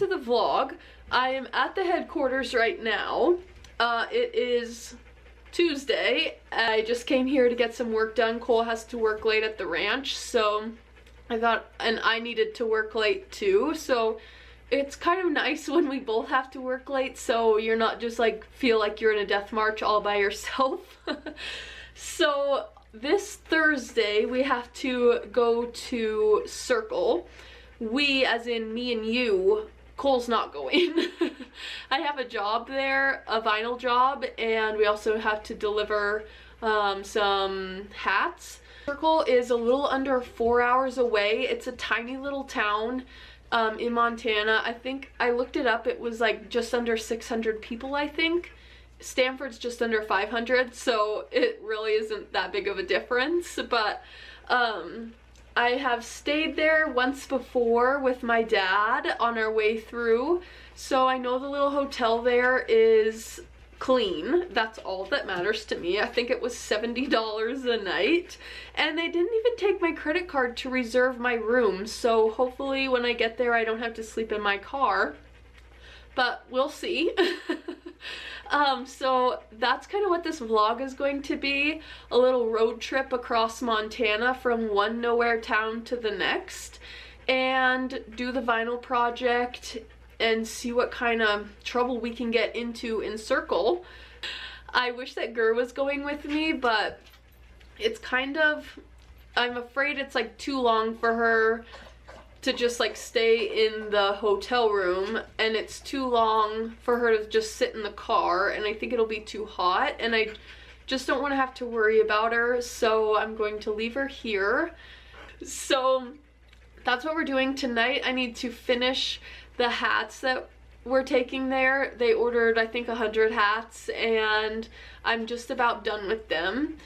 to the vlog. I am at the headquarters right now. It is Tuesday. I just came here to get some work done. Cole has to work late at the ranch, so I thought, and I needed to work late too, so it's kind of nice when we both have to work late, so you're not just like feel like you're in a death march all by yourself. So this Thursday we have to go to Circle. We, as in me and you. Cole's not going. I have a job there, a vinyl job, and we also have to deliver some hats. Circle is a little under 4 hours away. It's a tiny little town in Montana. I think I looked it up. It was like just under 600 people, I think. Stanford's just under 500, so it really isn't that big of a difference, but I have stayed there once before with my dad on our way through, so I know the little hotel there is clean. That's all that matters to me. I think it was $70 a night, and they didn't even take my credit card to reserve my room, so hopefully when I get there I don't have to sleep in my car, but we'll see. So that's kind of what this vlog is going to be, a little road trip across Montana from one nowhere town to the next, and do the vinyl project and see what kind of trouble we can get into in Circle. I wish that Gur was going with me, but it's kind of, I'm afraid it's like too long for her to just like stay in the hotel room, and it's too long for her to just sit in the car, and I think it'll be too hot, and I just don't want to have to worry about her, so I'm going to leave her here. So that's what we're doing tonight. I need to finish the hats that we're taking there. They ordered I think 100 hats, and I'm just about done with them.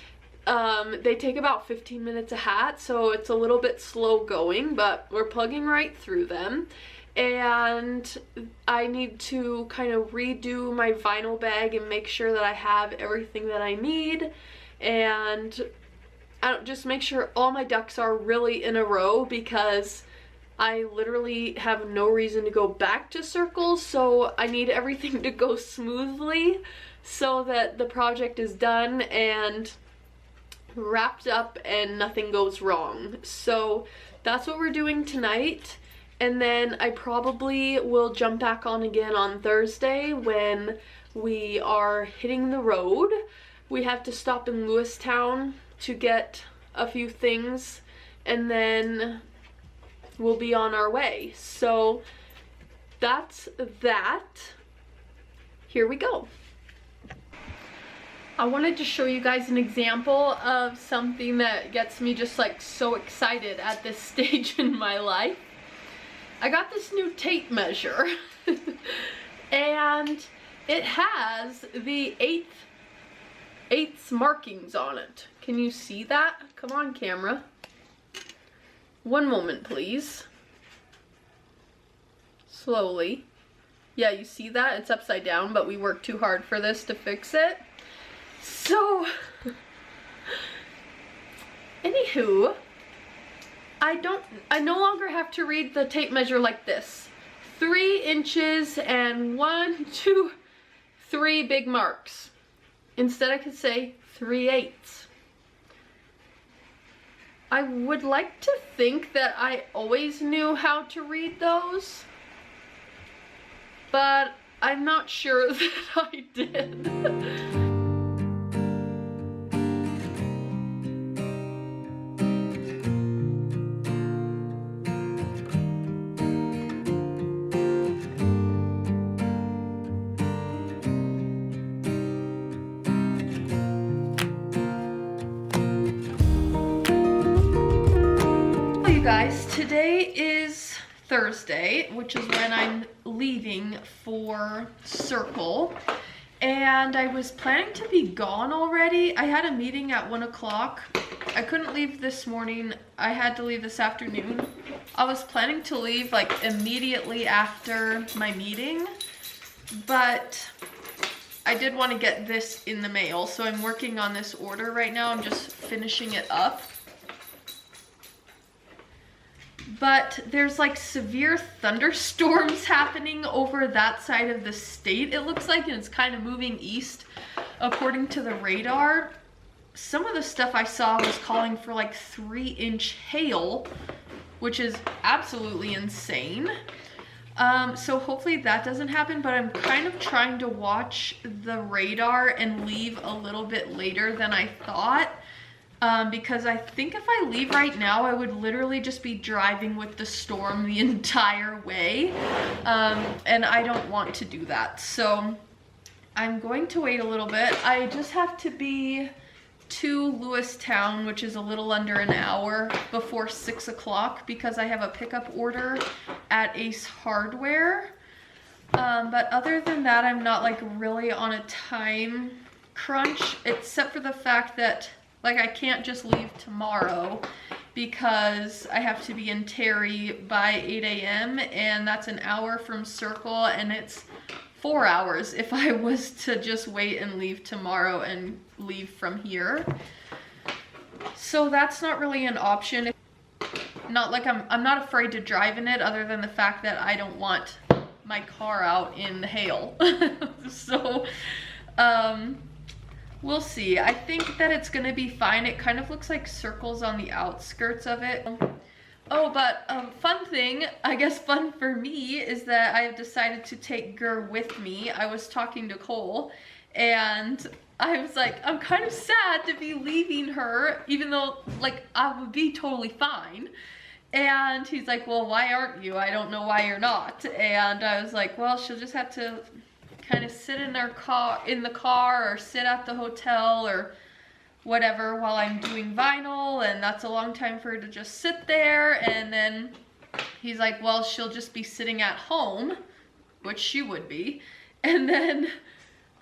They take about 15 minutes a hat, so it's a little bit slow going, but we're plugging right through them. And I need to kind of redo my vinyl bag and make sure that I have everything that I need, and just make sure all my ducks are really in a row, because I literally have no reason to go back to Circle, so I need everything to go smoothly so that the project is done and wrapped up and nothing goes wrong. So that's what we're doing tonight, and then I probably will jump back on again on Thursday when we are hitting the road. We have to stop in Lewistown to get a few things, and then we'll be on our way. So that's that. Here we go. I wanted to show you guys an example of something that gets me just like so excited at this stage in my life. I got this new tape measure and it has the eighths markings on it. Can you see that? Come on, camera. One moment, please. Slowly. Yeah, you see that? It's upside down, but we worked too hard for this to fix it. So, anywho, I no longer have to read the tape measure like this. 3 inches and 1, 2, 3 big marks. Instead I could say 3/8. I would like to think that I always knew how to read those, but I'm not sure that I did. Guys, today is Thursday, which is when I'm leaving for Circle, and I was planning to be gone already. I had a meeting at 1 o'clock. I couldn't leave this morning. I had to leave this afternoon. I was planning to leave like immediately after my meeting, but I did want to get this in the mail, so I'm working on this order right now. I'm just finishing it up. but there's like severe thunderstorms happening over that side of the state, it looks like, and it's kind of moving east according to the radar. Some of the stuff I saw was calling for like 3-inch hail, which is absolutely insane. So hopefully that doesn't happen, but I'm kind of trying to watch the radar and leave a little bit later than I thought. Because I think if I leave right now, I would literally just be driving with the storm the entire way. And I don't want to do that. So I'm going to wait a little bit. I just have to be to Lewistown, which is a little under an hour before 6 o'clock because I have a pickup order at Ace Hardware. But other than that, I'm not like really on a time crunch, except for the fact that like I can't just leave tomorrow because I have to be in Terry by 8 a.m. and that's an hour from Circle, and it's 4 hours if I was to just wait and leave tomorrow and leave from here. So that's not really an option. Not like I'm not afraid to drive in it, other than the fact that I don't want my car out in the hail. So we'll see. I think that it's gonna be fine. It kind of looks like Circle's on the outskirts of it. Oh, but fun thing, I guess fun for me, is that I have decided to take Gur with me. I was talking to Cole, and I was like, I'm kind of sad to be leaving her, even though, like, I would be totally fine. And he's like, well, why aren't you? I don't know why you're not. And I was like, well, she'll just have to kind of sit in the car, or sit at the hotel, or whatever while I'm doing vinyl, and that's a long time for her to just sit there. And then he's like, well, she'll just be sitting at home, which she would be. And then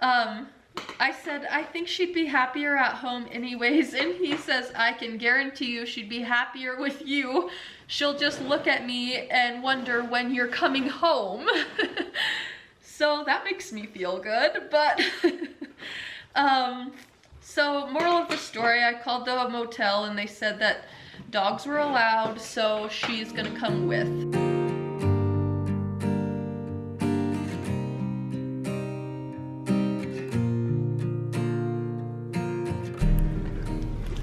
I said, I think she'd be happier at home anyways. And he says, I can guarantee you she'd be happier with you. She'll just look at me and wonder when you're coming home. So that makes me feel good. But so moral of the story, I called the motel and they said that dogs were allowed, so she's gonna come with.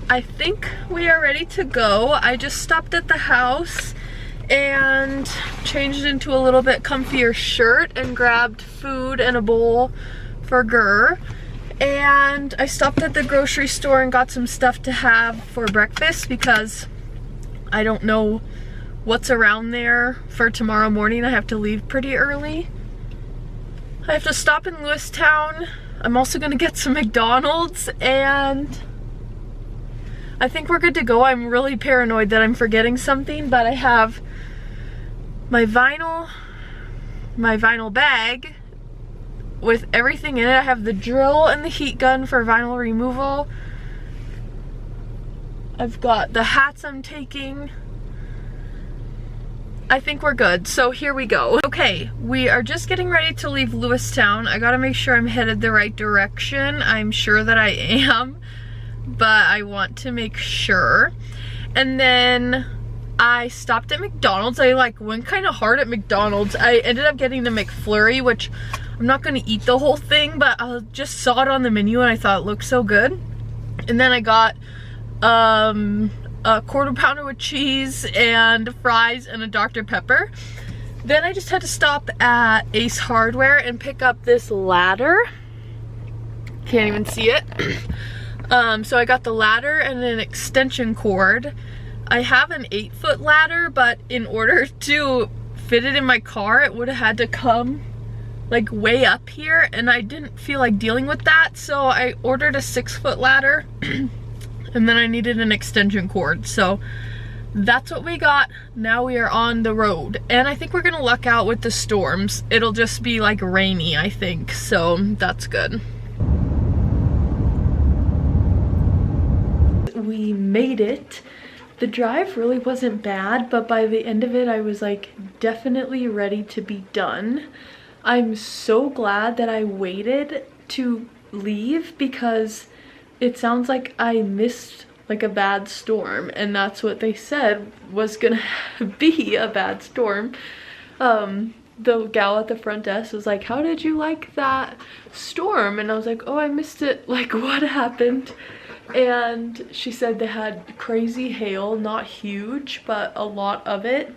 I think we are ready to go. I just stopped at the house and changed into a little bit comfier shirt and grabbed food and a bowl for Gur. And I stopped at the grocery store and got some stuff to have for breakfast because I don't know what's around there for tomorrow morning. I have to leave pretty early. I have to stop in Lewistown. I'm also gonna get some McDonald's, and I think we're good to go. I'm really paranoid that I'm forgetting something, but I have my vinyl bag with everything in it. I have the drill and the heat gun for vinyl removal. I've got the hats I'm taking. I think we're good, so here we go. Okay, we are just getting ready to leave Lewistown. I gotta make sure I'm headed the right direction. I'm sure that I am, but I want to make sure. And then I stopped at McDonald's. I like went kind of hard at McDonald's. I ended up getting the McFlurry, which I'm not gonna eat the whole thing, but I just saw it on the menu and I thought it looked so good. And then I got a quarter pounder with cheese and fries and a Dr. Pepper. Then I just had to stop at Ace Hardware and pick up this ladder. Can't even see it. So I got the ladder and an extension cord. I have an 8-foot ladder, but in order to fit it in my car, it would have had to come like way up here, and I didn't feel like dealing with that, so I ordered a 6-foot ladder and then I needed an extension cord. So that's what we got. Now we are on the road, and I think we're gonna luck out with the storms. It'll just be like rainy, I think, so that's good. We made it. The drive really wasn't bad, but by the end of it I was like definitely ready to be done. I'm so glad that I waited to leave because it sounds like I missed like a bad storm, and that's what they said was gonna be a bad storm. The gal at the front desk was like, how did you like that storm? And I was like, oh, I missed it. Like, what happened? And she said they had crazy hail, not huge, but a lot of it.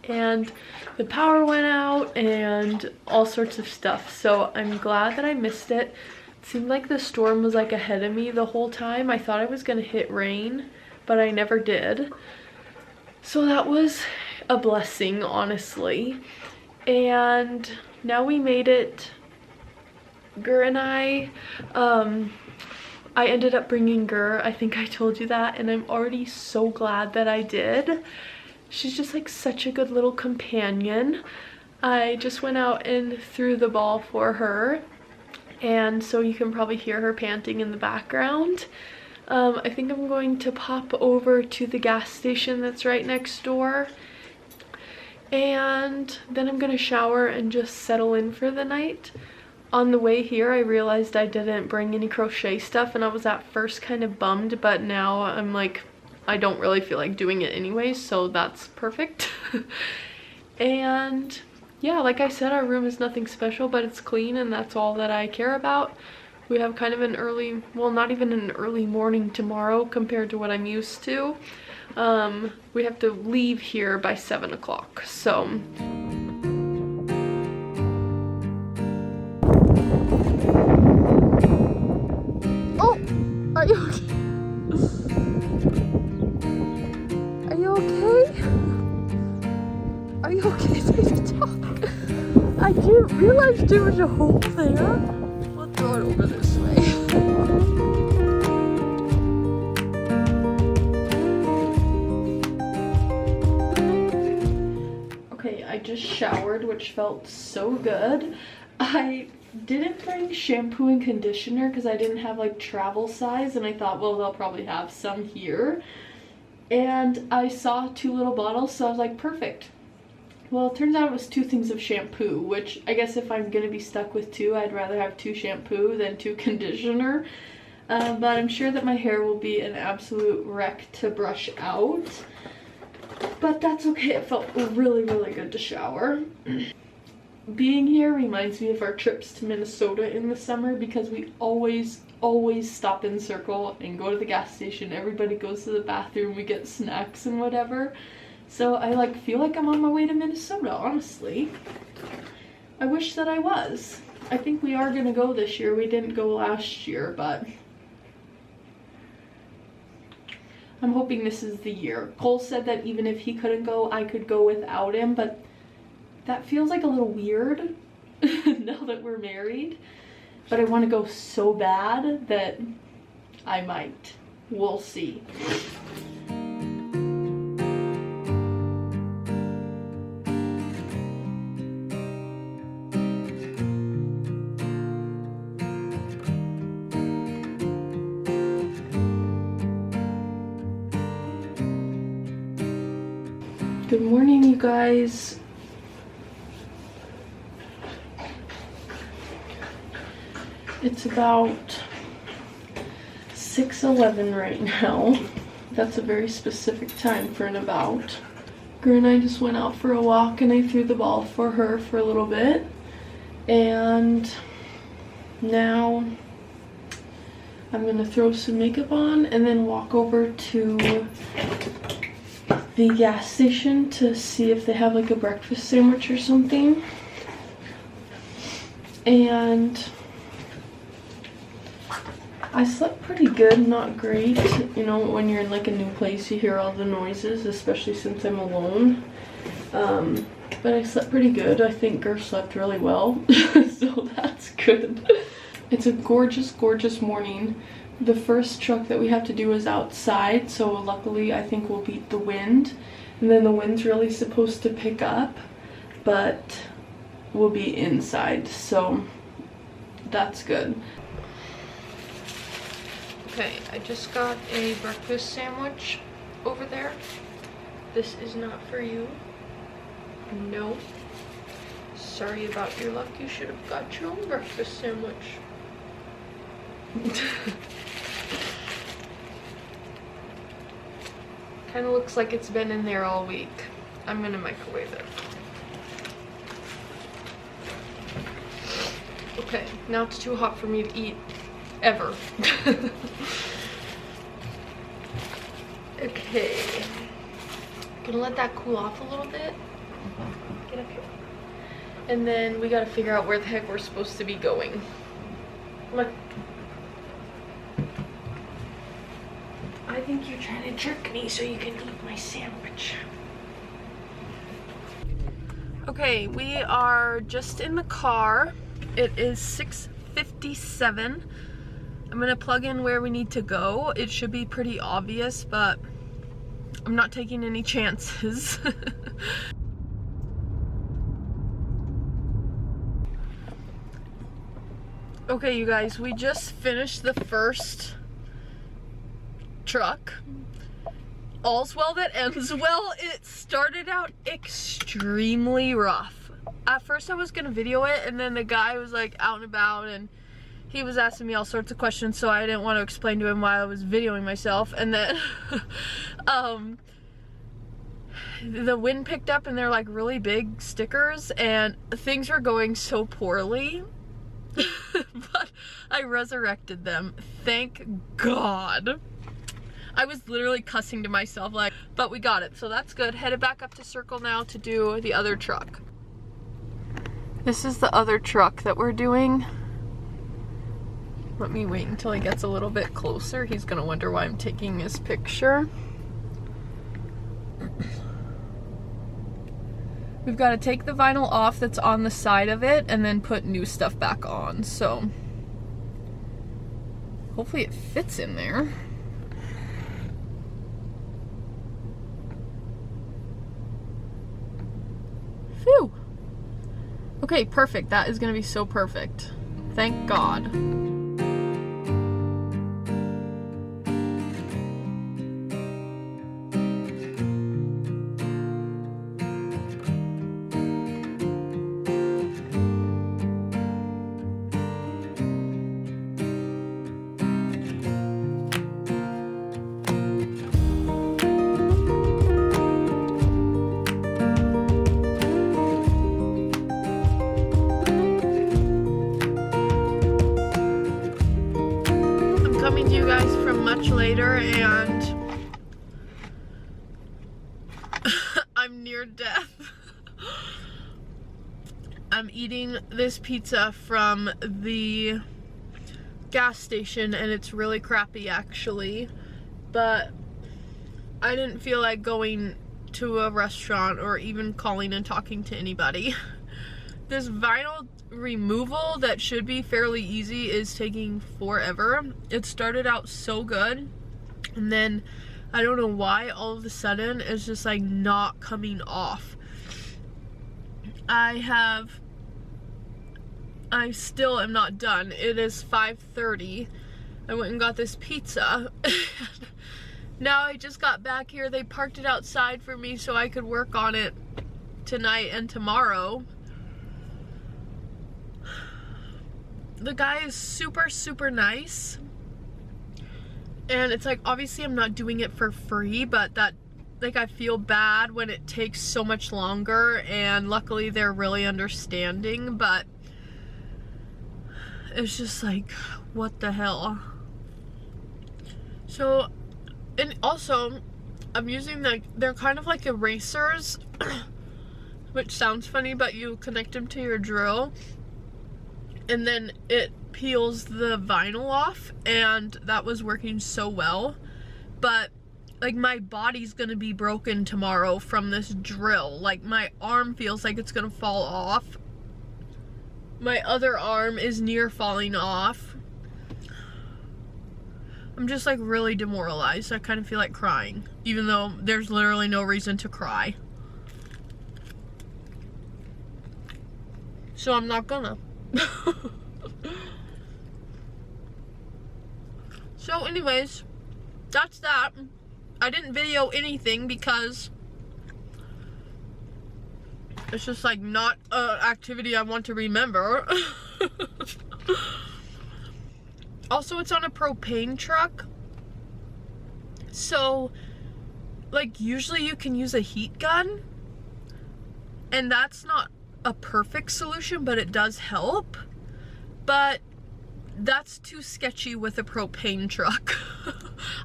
And the power went out and all sorts of stuff. So I'm glad that I missed it. It seemed like the storm was like ahead of me the whole time. I thought I was gonna hit rain, but I never did. So that was a blessing, honestly. And now we made it. Gur and I ended up bringing Gur. I think I told you that, and I'm already so glad that I did. She's just like such a good little companion. I just went out and threw the ball for her, and so you can probably hear her panting in the background. I think I'm going to pop over to the gas station that's right next door, and then I'm gonna shower and just settle in for the night. On the way here, I realized I didn't bring any crochet stuff, and I was at first kind of bummed, but now I'm like, I don't really feel like doing it anyway, so that's perfect. And yeah, like I said, our room is nothing special, but it's clean, and that's all that I care about. We have kind of an early, well, not even an early morning tomorrow compared to what I'm used to. We have to leave here by 7 o'clock, so. Oh, are you okay? Are you okay? Are you okay, baby dog? I didn't realize there was a hole there. We'll throw it over this way. Okay, I just showered, which felt so good. I didn't bring shampoo and conditioner because I didn't have like travel size, and I thought, well, they'll probably have some here. And I saw 2 little bottles, so I was like, perfect. Well, it turns out it was 2 things of shampoo, which I guess if I'm gonna be stuck with 2, I'd rather have 2 shampoo than 2 conditioner. But I'm sure that my hair will be an absolute wreck to brush out. But that's okay, it felt really, really good to shower. Being here reminds me of our trips to Minnesota in the summer, because we always stop in Circle and go to the gas station. Everybody goes to the bathroom, we get snacks and whatever. So I like feel like I'm on my way to Minnesota, honestly. I wish that I was. I think we are gonna go this year. We didn't go last year, but I'm hoping this is the year. Cole said that even if he couldn't go, I could go without him, but that feels like a little weird now that we're married. But I want to go so bad that I might. We'll see. Good morning, you guys. It's about 6:11 right now. That's a very specific time for an about. Gur and I just went out for a walk, and I threw the ball for her for a little bit. And now I'm gonna throw some makeup on and then walk over to the gas station to see if they have like a breakfast sandwich or something. And I slept pretty good, not great. You know, when you're in like a new place, you hear all the noises, especially since I'm alone. But I slept pretty good. I think Gur slept really well, so that's good. It's a gorgeous, gorgeous morning. The first truck that we have to do is outside, so luckily I think we'll beat the wind. And then the wind's really supposed to pick up, but we'll be inside, so that's good. Okay, I just got a breakfast sandwich over there. This is not for you. No. Sorry about your luck. You should have got your own breakfast sandwich. Kind of looks like it's been in there all week. I'm gonna microwave it. Okay, now it's too hot for me to eat, ever. Okay, gonna let that cool off a little bit. Get up here. And then we gotta figure out where the heck we're supposed to be going. Look. I think you're trying to jerk me so you can eat my sandwich. Okay, we are just in the car. It is 6:57. I'm gonna plug in where we need to go. It should be pretty obvious, but I'm not taking any chances. Okay, you guys, we just finished the first truck. All's well that ends well. It started out extremely rough. At first I was gonna video it, and then the guy was like out and about and he was asking me all sorts of questions, so I didn't want to explain to him while I was videoing myself. And then the wind picked up and they're like really big stickers and things were going so poorly. But I resurrected them. Thank God. I was literally cussing to myself, like, but we got it, so that's good. Headed back up to Circle now to do the other truck. This is the other truck that we're doing. Let me wait until he gets a little bit closer. He's gonna wonder why I'm taking his picture. We've got to take the vinyl off that's on the side of it and then put new stuff back on, so hopefully it fits in there. Phew. Okay, perfect. That is gonna be so perfect. Thank God. Coming to you guys from much later, and I'm near death. I'm eating this pizza from the gas station and it's really crappy actually, but I didn't feel like going to a restaurant or even calling and talking to anybody. This vinyl removal that should be fairly easy is taking forever. It started out so good and then I don't know why all of a sudden it's just like not coming off. I still am not done. It is 5:30. I went and got this pizza. Now I just got back here. They parked it outside for me so I could work on it tonight and tomorrow. The guy is super, super nice. And it's like, obviously I'm not doing it for free, but that, like, I feel bad when it takes so much longer, and luckily they're really understanding, but it's just like, what the hell? So, and also, I'm using they're kind of like erasers, which sounds funny, but you connect them to your drill, and then it peels the vinyl off, and that was working so well. But like, my body's gonna be broken tomorrow from this drill. Like, my arm feels like it's gonna fall off. My other arm is near falling off. I'm just like really demoralized. I kind of feel like crying, even though there's literally no reason to cry. So I'm not gonna. So anyways, that's that. I didn't video anything because it's just like not an activity I want to remember. Also, it's on a propane truck, so like, usually you can use a heat gun, and that's not a perfect solution, but it does help. But that's too sketchy with a propane truck.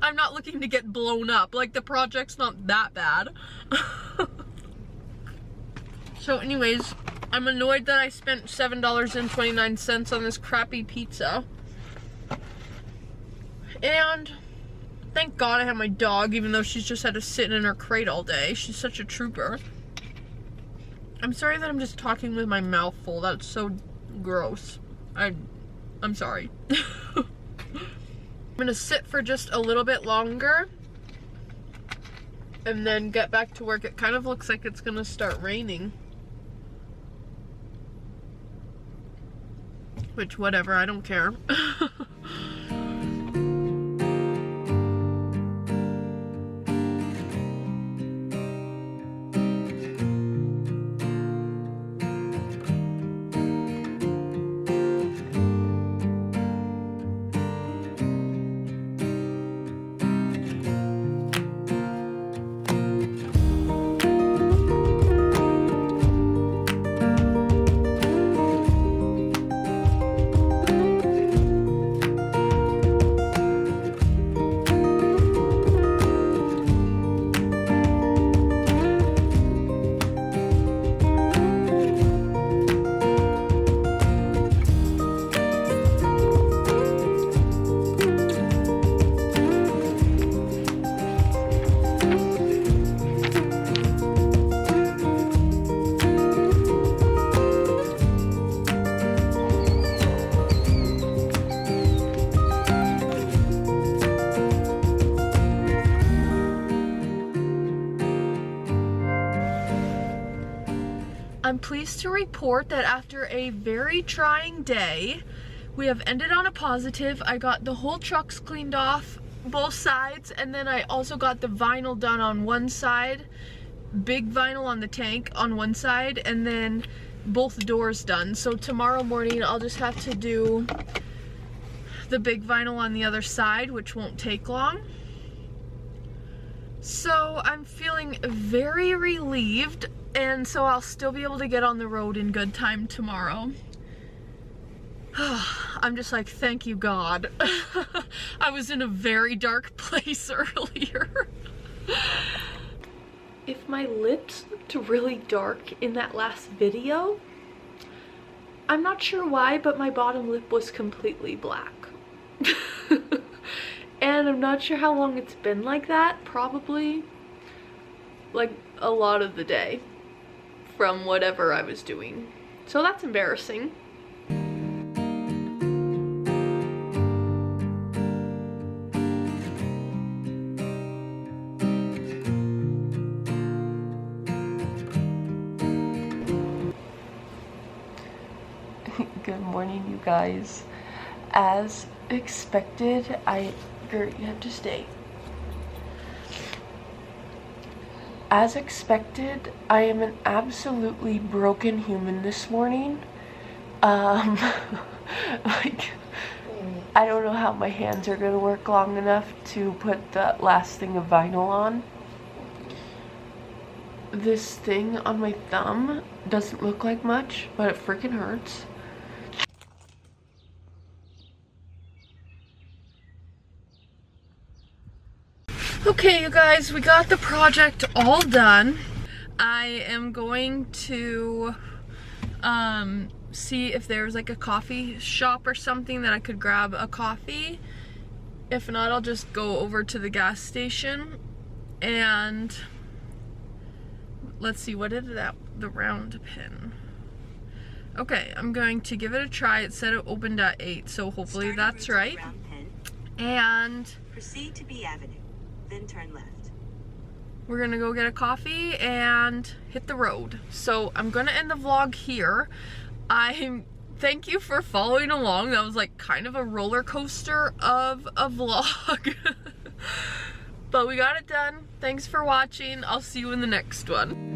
I'm not looking to get blown up. Like, the project's not that bad. So anyways, I'm annoyed that I spent $7.29 on this crappy pizza. And thank God I have my dog, even though she's just had to sit in her crate all day. She's such a trooper. I'm sorry that I'm just talking with my mouth full. That's so gross. I'm sorry. I'm gonna sit for just a little bit longer and then get back to work. It kind of looks like it's gonna start raining. Which, whatever, I don't care. I'm pleased to report that after a very trying day, we have ended on a positive. I got the whole trucks cleaned off, both sides, and then I also got the vinyl done on one side, big vinyl on the tank on one side, and then both doors done. So tomorrow morning I'll just have to do the big vinyl on the other side, which won't take long. So I'm feeling very relieved, and so I'll still be able to get on the road in good time tomorrow. I'm just like, thank you, God. I was in a very dark place earlier. If my lips looked really dark in that last video, I'm not sure why, but my bottom lip was completely black. And I'm not sure how long it's been like that. Probably like a lot of the day from whatever I was doing. So that's embarrassing. Good morning, you guys. As expected, you have to stay. As expected, I am an absolutely broken human this morning. Like, I don't know how my hands are gonna work long enough to put the last thing of vinyl on. This thing on my thumb doesn't look like much, but it freaking hurts. Okay, you guys, we got the project all done. I am going to see if there's like a coffee shop or something that I could grab a coffee. If not, I'll just go over to the gas station and let's see, what did the round pin? Okay, I'm going to give it a try. It said it opened at 8, so hopefully that's right. And proceed to B Avenue. Then turn left. We're gonna go get a coffee and hit the road. So I'm gonna end the vlog here. Thank you for following along. That was like kind of a roller coaster of a vlog. But we got it done. Thanks for watching. I'll see you in the next one.